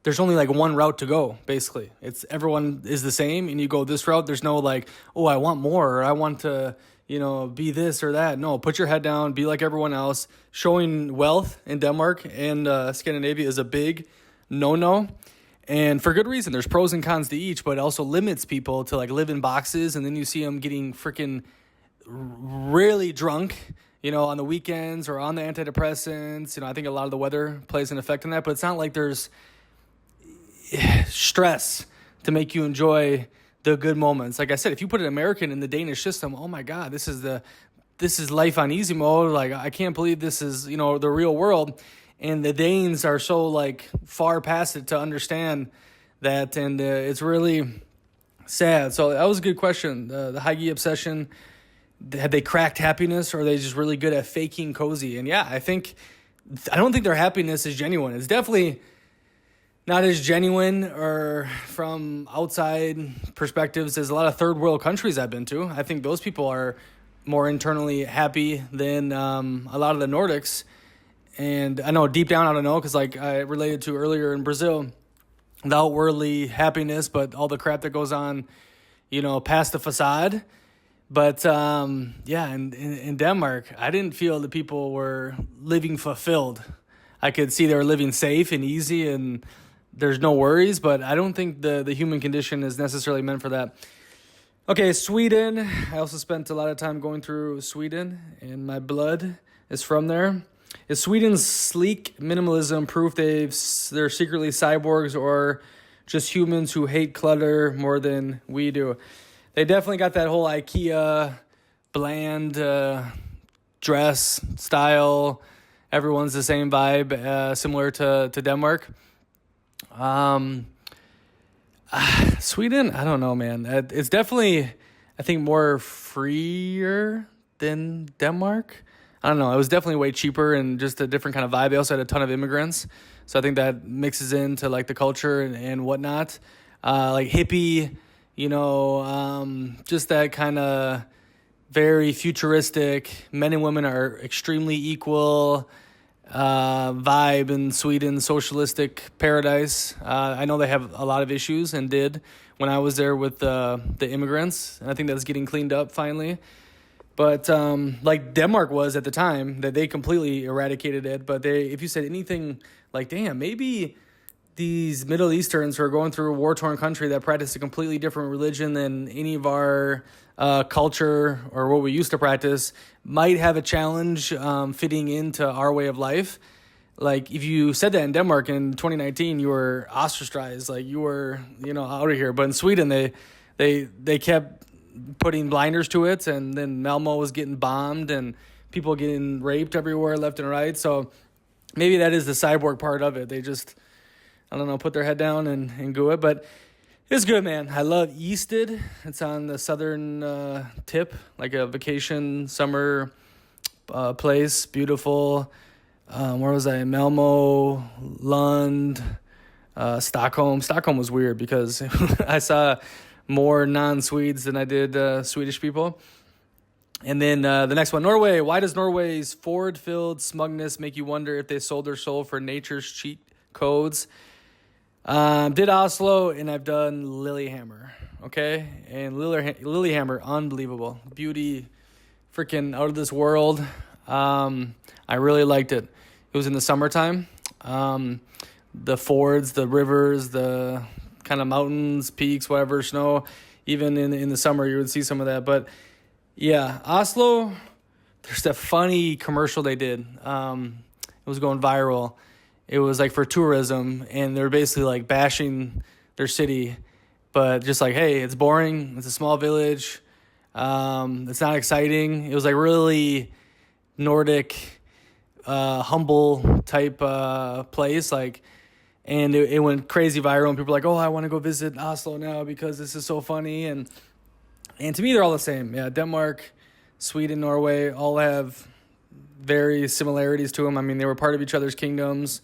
there's only like one route to go, basically. It's everyone is the same, and you go this route. There's no like, oh, I want more, or I want to, be this or that. No, put your head down, be like everyone else. Showing wealth in Denmark and Scandinavia is a big no-no. And for good reason. There's pros and cons to each, but it also limits people to like live in boxes, and then you see them getting freaking really drunk, on the weekends or on the antidepressants. I think a lot of the weather plays an effect on that, but it's not like there's stress to make you enjoy the good moments. Like I said, if you put an American in the Danish system, oh my God, this is life on easy mode. Like, I can't believe this is, the real world. And the Danes are so like far past it to understand that. And it's really sad. So that was a good question. The hygge obsession, have they cracked happiness, or are they just really good at faking cozy? And yeah, I don't think their happiness is genuine. It's definitely not as genuine or from outside perspectives as a lot of third world countries I've been to. I think those people are more internally happy than a lot of the Nordics. And I know deep down, I don't know, because like I related to earlier in Brazil, the outwardly happiness, but all the crap that goes on, past the facade. But in Denmark, I didn't feel that people were living fulfilled. I could see they were living safe and easy, and there's no worries, but I don't think the human condition is necessarily meant for that. Okay, Sweden. I also spent a lot of time going through Sweden, and my blood is from there. Is Sweden's sleek minimalism proof they're secretly cyborgs, or just humans who hate clutter more than we do? They definitely got that whole IKEA bland dress style. Everyone's the same vibe, similar to Denmark. Sweden, I don't know, man. It's definitely, I think, more freer than Denmark. I don't know. It was definitely way cheaper and just a different kind of vibe. They also had a ton of immigrants, so I think that mixes into like the culture and whatnot. Like hippie, just that kind of very futuristic. Men and women are extremely equal vibe in Sweden, socialistic paradise. I know they have a lot of issues, and did when I was there with the immigrants, and I think that's getting cleaned up finally. But like Denmark was at the time, that they completely eradicated it. But if you said anything like, damn, maybe these Middle Easterns who are going through a war-torn country that practice a completely different religion than any of our culture or what we used to practice might have a challenge fitting into our way of life. Like, if you said that in Denmark in 2019, you were ostracized, like you were, out of here. But in Sweden, they kept putting blinders to it, and then Malmo was getting bombed and people getting raped everywhere, left and right. So maybe that is the cyborg part of it. They just, I don't know, put their head down and go it. But it's good, man. I love Easted. It's on the southern tip, like a vacation summer place. Beautiful. Where was I? Malmo, Lund, Stockholm. Stockholm was weird because I saw more non-Swedes than I did Swedish people. And then the next one, Norway. Why does Norway's forward-filled smugness make you wonder if they sold their soul for nature's cheat codes? Did Oslo, and I've done Lillehammer, okay? And Lillehammer, unbelievable. Beauty, freaking out of this world. I really liked it. It was in the summertime. The fords, the rivers, the kind of mountains, peaks, whatever, snow. Even in the summer, you would see some of that. But yeah, Oslo, there's that funny commercial they did. It was going viral. It was like for tourism, and they're basically like bashing their city, but just like, hey, it's boring. It's a small village. It's not exciting. It was like really Nordic, humble type place, like, and it went crazy viral, and people were like, oh, I want to go visit Oslo now because this is so funny, and to me they're all the same. Yeah, Denmark, Sweden, Norway all have very similarities to them. I mean, they were part of each other's kingdoms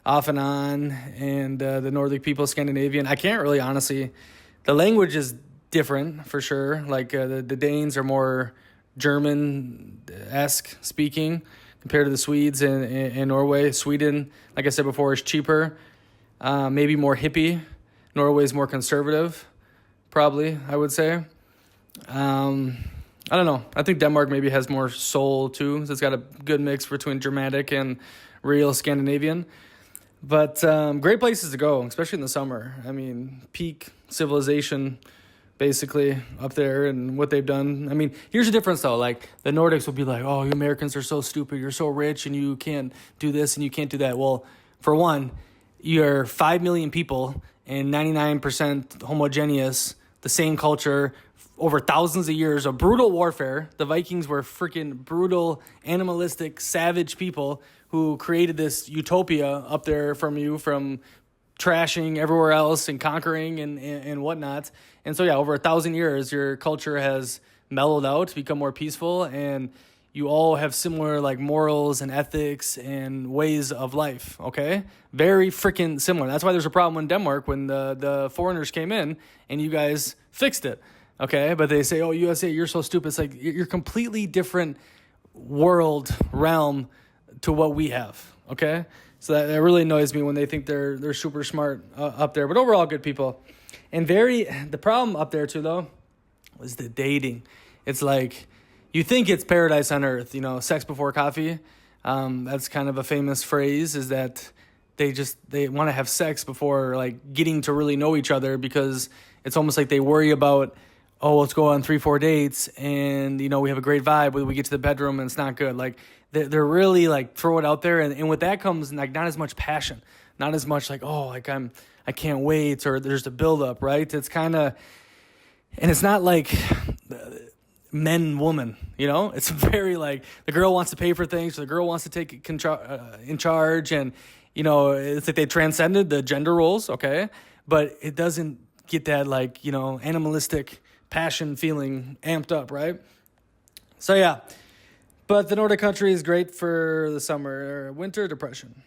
off and on, and the Nordic people, Scandinavian. I can't really honestly, the language is different for sure. Like the Danes are more German-esque speaking compared to the Swedes in Norway. Sweden, like I said before, is cheaper, maybe more hippie. Norway is more conservative, probably, I would say. I don't know. I think Denmark maybe has more soul too. So it's got a good mix between dramatic and real Scandinavian. But great places to go, especially in the summer. I mean, peak civilization basically up there and what they've done. I mean, here's the difference though. Like the Nordics will be like, oh, you Americans are so stupid. You're so rich and you can't do this and you can't do that. Well, for one, you're 5 million people and 99% homogeneous, the same culture, over thousands of years of brutal warfare. The Vikings were freaking brutal, animalistic, savage people who created this utopia up there from trashing everywhere else and conquering and whatnot. And so, yeah, over 1,000 years, your culture has mellowed out, become more peaceful, and you all have similar like morals and ethics and ways of life, okay? Very freaking similar. That's why there's a problem in Denmark when the foreigners came in and you guys fixed it. Okay, but they say, oh, USA, you're so stupid. It's like you're completely different world realm to what we have, okay? So that really annoys me when they think they're super smart up there. But overall, good people. And the problem up there, too, though, was the dating. It's like, you think it's paradise on earth, sex before coffee. That's kind of a famous phrase, is that they want to have sex before, like, getting to really know each other, because it's almost like they worry about, oh, let's go on 3-4 dates and, we have a great vibe, but we get to the bedroom and it's not good. Like, they're really, like, throw it out there. And with that comes, like, not as much passion. Not as much, like, oh, like, I can't wait, or there's the buildup, right? It's kind of, and it's not like men, woman, It's very, like, the girl wants to pay for things, so the girl wants to take in charge, and, it's like they transcended the gender roles, okay? But it doesn't get that, like, animalistic passion feeling amped up, right? So yeah, but the Nordic country is great for the summer, winter depression.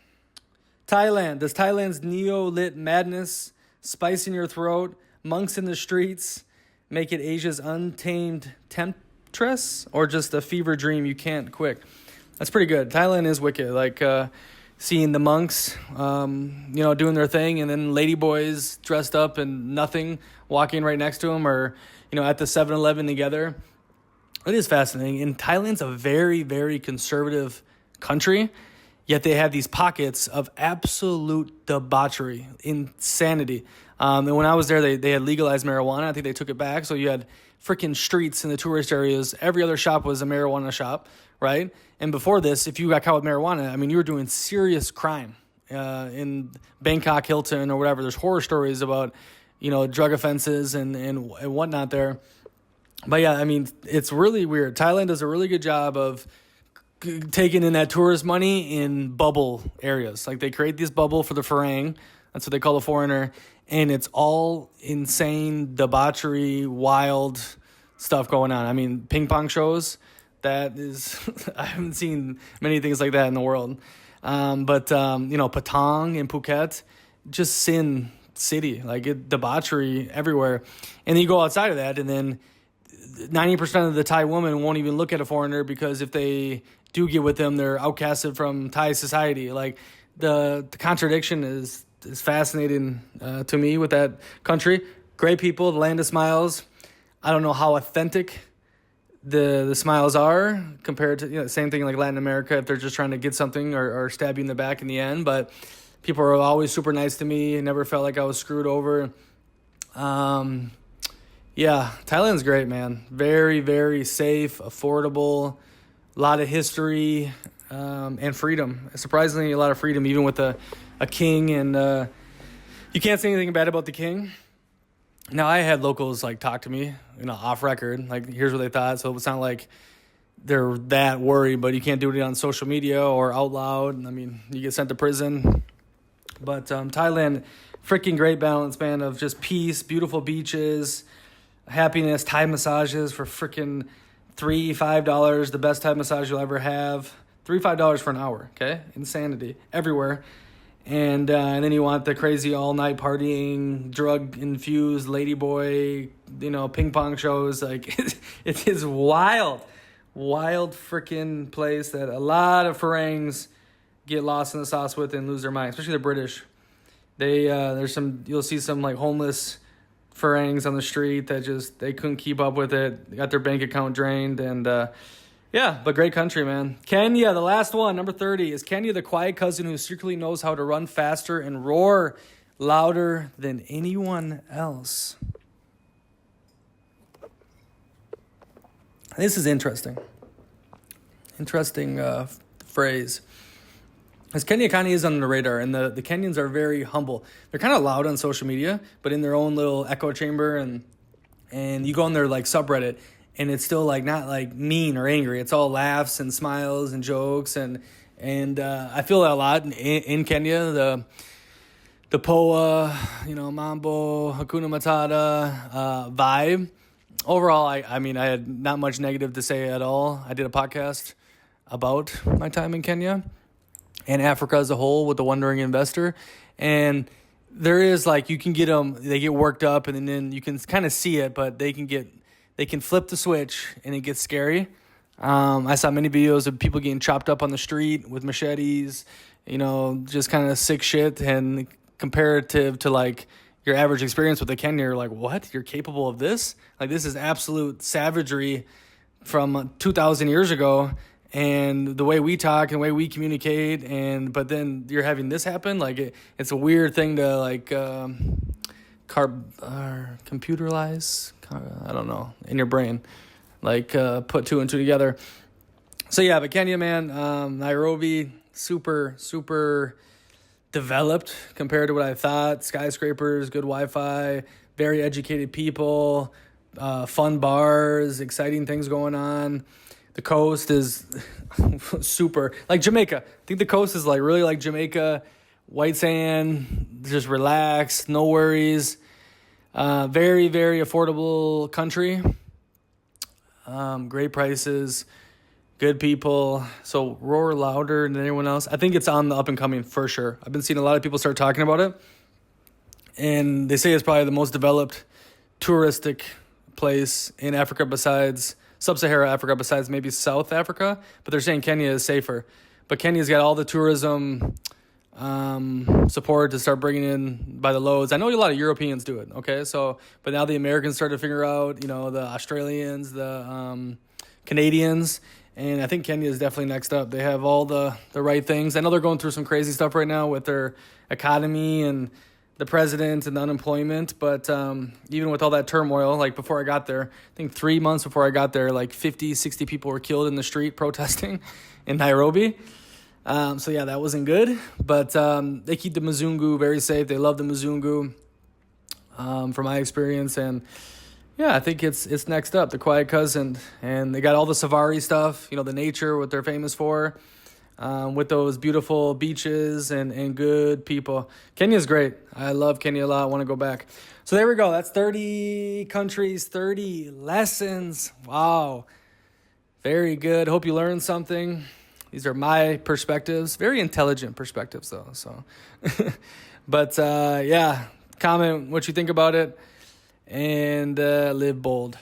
Thailand. Does Thailand's neo-lit madness, spice in your throat, monks in the streets make it Asia's untamed temptress, or just a fever dream you can't quit? That's pretty good. Thailand is wicked. Like seeing the monks, doing their thing, and then ladyboys dressed up and nothing walking right next to them, or at the 7-Eleven together. It is fascinating. And Thailand's a very, very conservative country. Yet they have these pockets of absolute debauchery, insanity. And when I was there, they had legalized marijuana. I think they took it back. So you had freaking streets in the tourist areas. Every other shop was a marijuana shop, right? And before this, if you got caught with marijuana, I mean, you were doing serious crime. In Bangkok, Hilton, or whatever, there's horror stories about, drug offenses and whatnot there. But yeah, I mean, it's really weird. Thailand does a really good job of taking in that tourist money in bubble areas. Like they create this bubble for the farang. That's what they call a foreigner. And it's all insane, debauchery, wild stuff going on. I mean, ping pong shows, that is, I haven't seen many things like that in the world. But Patong in Phuket, just sin city, like debauchery everywhere. And then you go outside of that, and then 90% of the Thai women won't even look at a foreigner, because if they do get with them, they're outcasted from Thai society. Like the contradiction is fascinating to me with that country. Great people, the land of smiles. I don't know how authentic the smiles are compared to, same thing like Latin America, if they're just trying to get something or stab you in the back in the end. But people are always super nice to me. I never felt like I was screwed over. Yeah, Thailand's great, man. Very, very safe, affordable, a lot of history, and freedom. Surprisingly, a lot of freedom, even with a king. And you can't say anything bad about the king. Now, I had locals talk to me, off record, here's what they thought. So it's not like they're that worried, but you can't do it on social media or out loud. I mean, you get sent to prison. But Thailand, freaking great balance, man, of just peace, beautiful beaches, happiness, Thai massages for freaking $3-5, the best Thai massage you'll ever have. $3-5 for an hour, okay? Insanity everywhere. And then you want the crazy all-night partying, drug-infused ladyboy, ping pong shows. It is wild freaking place that a lot of farangs get lost in the sauce with and lose their mind, especially the British. You'll see some homeless farangs on the street that they couldn't keep up with it. They got their bank account drained, and yeah, but great country, man. Kenya, the last one, number 30. Is Kenya the quiet cousin who secretly knows how to run faster and roar louder than anyone else? This is interesting. Interesting phrase. As Kenya kind of is on the radar, and the Kenyans are very humble. They're kind of loud on social media, but in their own little echo chamber, and you go on their subreddit, and it's still not mean or angry. It's all laughs and smiles and jokes, and I feel that a lot in Kenya. The Poa, Mambo, Hakuna Matata vibe. Overall, I mean, I had not much negative to say at all. I did a podcast about my time in Kenya and Africa as a whole with the Wandering Investor, and there is you can get them, they get worked up, and then you can kind of see it, but they can flip the switch and it gets scary. I saw many videos of people getting chopped up on the street with machetes, just kind of sick shit. And comparative to your average experience with the Kenya, you're like, what? You're capable of this? This is absolute savagery from 2,000 years ago. And the way we talk and the way we communicate, but then you're having this happen. It's a weird thing to computerize. I don't know, in your brain, put two and two together. So yeah, but Kenya, man, Nairobi, super, super developed compared to what I thought. Skyscrapers, good Wi-Fi, very educated people, fun bars, exciting things going on. The coast is super, Jamaica. I think the coast is really like Jamaica, white sand, just relaxed, no worries. Very, very affordable country. Great prices, good people. So roar louder than anyone else. I think it's on the up and coming for sure. I've been seeing a lot of people start talking about it, and they say it's probably the most developed touristic place in Africa besides Sub-Saharan Africa, besides maybe South Africa. But they're saying Kenya is safer. But Kenya's got all the tourism support to start bringing in by the loads. I know a lot of Europeans do it, okay? But now the Americans start to figure out, the Australians, the Canadians, And I think Kenya is definitely next up. They have all the right things. I know they're going through some crazy stuff right now with their economy and the president and the unemployment. But even with all that turmoil, like before I got there, I think 3 months before I got there, like 50, 60 people were killed in the street protesting in Nairobi. So yeah, that wasn't good. But they keep the Mzungu very safe. They love the Mzungu, from my experience. And yeah, I think it's next up, the quiet cousin. And they got all the safari stuff, the nature, what they're famous for, with those beautiful beaches and good people. Kenya's great. I love Kenya a lot. I want to go back. So there we go. That's 30 countries, 30 lessons. Wow. Very good. Hope you learned something. These are my perspectives. Very intelligent perspectives, though. So, but yeah, comment what you think about it. And live bold.